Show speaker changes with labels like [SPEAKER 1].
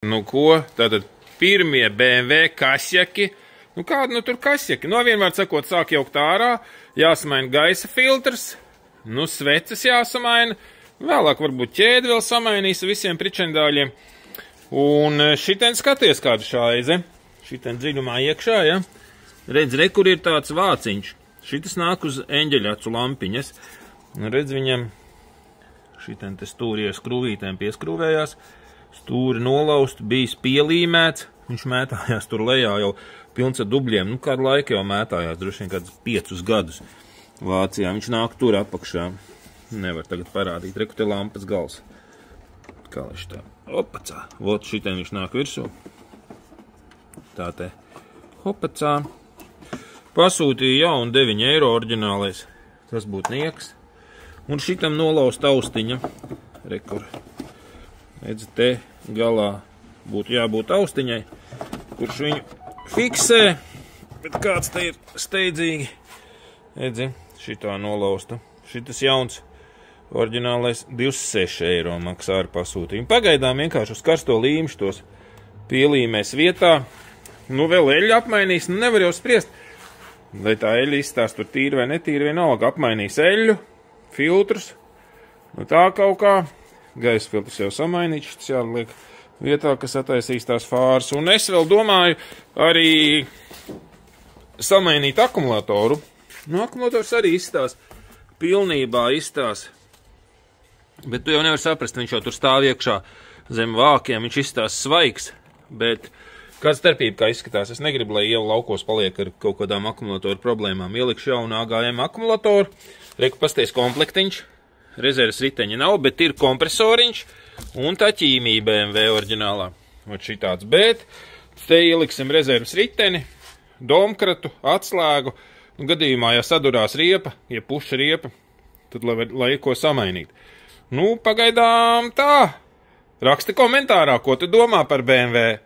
[SPEAKER 1] Nu ko, tātad pirmie BMW kasjaki. Nu kāda tur kasjaki? No vienmēr sakot, sāk jaukt ārā, jāsamaina gaisa filtrs, nu sveces jāsamaina, vēlāk varbūt ķēdi vēl samainīs visiem pričendāļiem. Un šitien skaties kādu šaize, šitien dziļumā iekšā, ja? Redz, re, kur ir tāds vāciņš. Šitas nāk uz eņģeļacu lampiņas. Redz, viņam šitien te stūri ar skrūvītēm pieskrūvējās. Stūri nolaust, bijis pielīmēts, viņš mētājās tur lejā jau pilns ar dubļiem, nu kādu laiku jau mētājās, droši vien kādus 5 gadus Vācijā, viņš nāk tur apakšā, nevar tagad parādīt, reku te lampas gals, kā viņš tā, opacā, vot šitien viņš nāk virsū, tā te, opacā, pasūtīja jaunu 9 eiro oriģinālais, tas būtu nieks, un šitam nolaust austiņa, rekur. Redzi, te galā būtu jābūt austiņai, kurš viņu fiksē, bet kāds te ir steidzīgi. Redzi, šitā nolausta. Šitas jauns oriģinālais 26 eiro maksā ar pasūtījumu. Pagaidām vienkārši uz karsto līmšu tos pielīmēs vietā. Nu vēl eļļu apmainīs, nu nevar jau spriest. Lai tā eļļa izstās tur tīri vai netīri, vienalga apmainīs eļļu, filtrus. Nu tā kaut kā. Gaisa filtrs jau samainīts, šis jāliek vietā, kas attaisīs tās fāras. Un es vēl domāju arī samainīt akumulatoru. Nu, akumulators arī izstās, pilnībā izstās. Bet tu jau nevar saprast, viņš jau tur stāv iekšā zem vākiem, viņš izstās svaigs. Bet kāda starpība, kā izskatās, es negribu, lai iela laukos paliek ar kaut kādām akumulatoru problēmām. Ielikšu jaunu AGM akumulatoru, reku pasties komplektiņš. Rezerves riteņa nav, bet ir kompresoriņš un tā ķīmija BMW oriģinālā. Ot šitāds, bet te ieliksim rezerves riteni, domkratu, atslēgu, un gadījumā, ja sadurās riepa, ja puša riepa, tad lai ko samainīt. Nu, pagaidām tā. Raksti komentārā, ko tu domā par BMW.